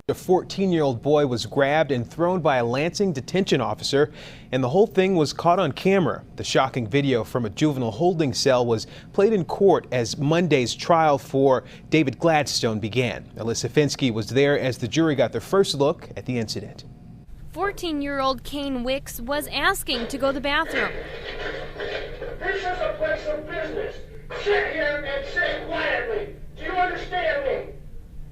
A 14-year-old boy was grabbed and thrown by a Lansing detention officer, and the whole thing was caught on camera. The shocking video from a juvenile holding cell was played in court as Monday's trial for David Gladstone began. Alyssa Finsky was there as the jury got their first look at the incident. 14-year-old Kane Wicks was asking to go to the bathroom. This is a place of business. Sit here and sit quietly. Do you understand me?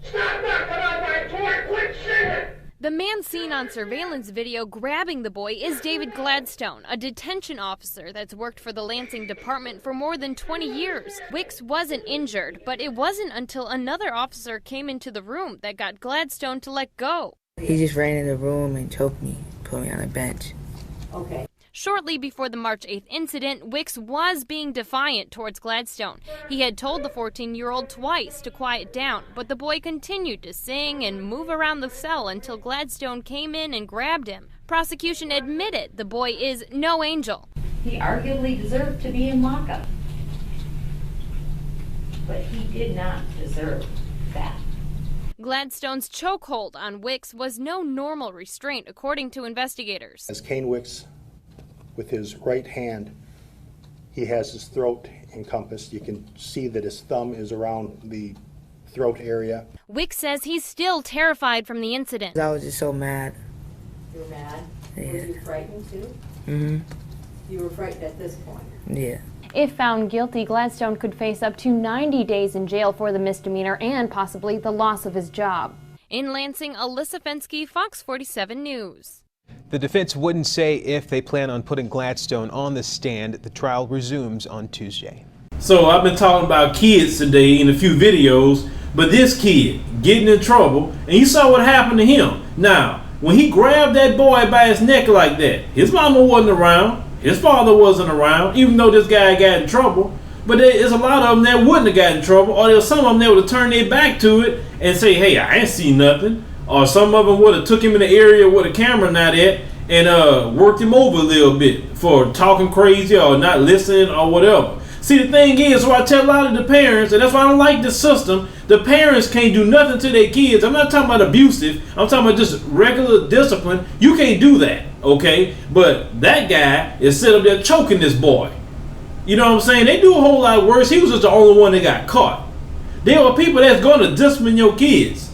Stop knocking on my door! Quit singing! The man seen on surveillance video grabbing the boy is David Gladstone, a detention officer that's worked for the Lansing department for more than 20 years. Wicks wasn't injured, but it wasn't until another officer came into the room that got Gladstone to let go. He just ran in the room and choked me, put me on a bench. Okay. Shortly before the March 8th incident, Wicks was being defiant towards Gladstone. He had told the 14-year-old twice to quiet down, but the boy continued to sing and move around the cell until Gladstone came in and grabbed him. Prosecution admitted the boy is no angel. He arguably deserved to be in lockup, but he did not deserve that. Gladstone's chokehold on Wicks was no normal restraint, according to investigators. As Kane Wicks, with his right hand, he has his throat encompassed. You can see that his thumb is around the throat area. Wicks says he's still terrified from the incident. I was just so mad. You were mad? Yeah. Were you frightened too? Mm-hmm. You were frightened at this point? Yeah. If found guilty, Gladstone could face up to 90 days in jail for the misdemeanor and possibly the loss of his job. In Lansing, Alyssa Finsky, Fox 47 News. The defense wouldn't say if they plan on putting Gladstone on the stand. The trial resumes on Tuesday. So I've been talking about kids today in a few videos, but this kid getting in trouble, and you saw what happened to him. Now, when he grabbed that boy by his neck like that, his mama wasn't around, his father wasn't around, even though this guy got in trouble. But there's a lot of them that wouldn't have gotten in trouble, or there's some of them that would have turned their back to it and say, hey, I ain't seen nothing. Or some of them would have took him in the area where the camera not at and worked him over a little bit for talking crazy or not listening or whatever. See, the thing is, so I tell a lot of the parents, and that's why I don't like this system, the parents can't do nothing to their kids. I'm not talking about abusive. I'm talking about just regular discipline. You can't do that, okay? But that guy is sitting up there choking this boy. You know what I'm saying? They do a whole lot worse. He was just the only one that got caught. There are people that's going to discipline your kids.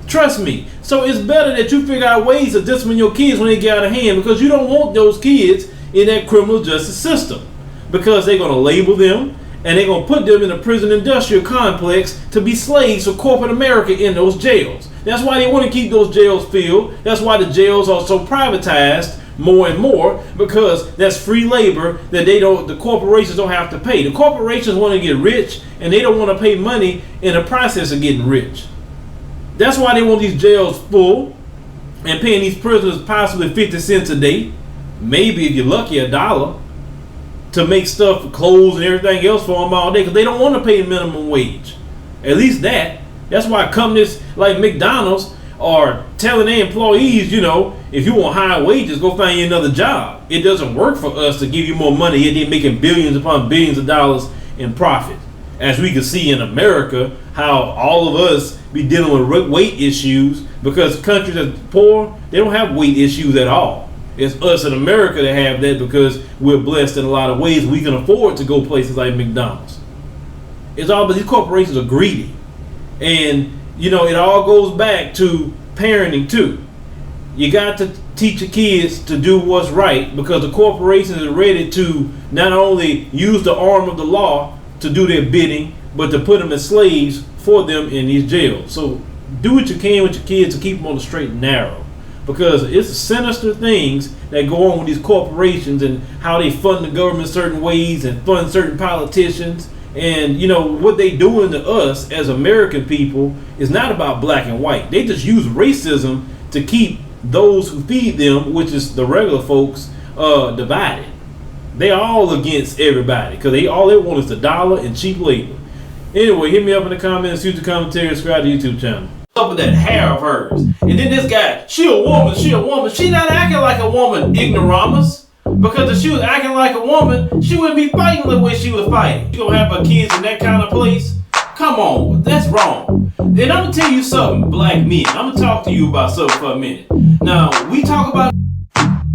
Trust me. So it's better that you figure out ways to discipline your kids when they get out of hand, because you don't want those kids in that criminal justice system, because they're going to label them and they're going to put them in a prison industrial complex to be slaves for corporate America in those jails. That's why they want to keep those jails filled. That's why the jails are so privatized more and more, because that's free labor that the corporations don't have to pay. The corporations want to get rich and they don't want to pay money in the process of getting rich. That's why they want these jails full and paying these prisoners possibly 50 cents a day, maybe if you're lucky $1, to make stuff for clothes and everything else for them all day, because they don't want to pay minimum wage. At least that. That's why companies like McDonald's are telling their employees, you know, if you want high wages, go find you another job. It doesn't work for us to give you more money, yet they're making billions upon billions of dollars in profit. As we can see in America, how all of us be dealing with weight issues, because countries that are poor, they don't have weight issues at all. It's us in America that have that, because we're blessed in a lot of ways. We can afford to go places like McDonald's. It's all, but these corporations are greedy. And, you know, it all goes back to parenting too. You got to teach your kids to do what's right, because the corporations are ready to not only use the arm of the law to do their bidding, but to put them as slaves for them in these jails. So do what you can with your kids to keep them on the straight and narrow, because it's sinister things that go on with these corporations and how they fund the government certain ways and fund certain politicians. And you know what they doing to us as American people is not about black and white. They just use racism to keep those who feed them, which is the regular folks, divided. They all against everybody, because all they want is the dollar and cheap labor. Anyway, hit me up in the comments, use the commentary, subscribe to the YouTube channel. Up with that hair of hers. And then this guy, she a woman. She not acting like a woman, ignoramus. Because if she was acting like a woman, she wouldn't be fighting the way she was fighting. You gonna have her kids in that kind of place? Come on, that's wrong. And I'm gonna tell you something, black men. I'm gonna talk to you about something for a minute. Now, we talk about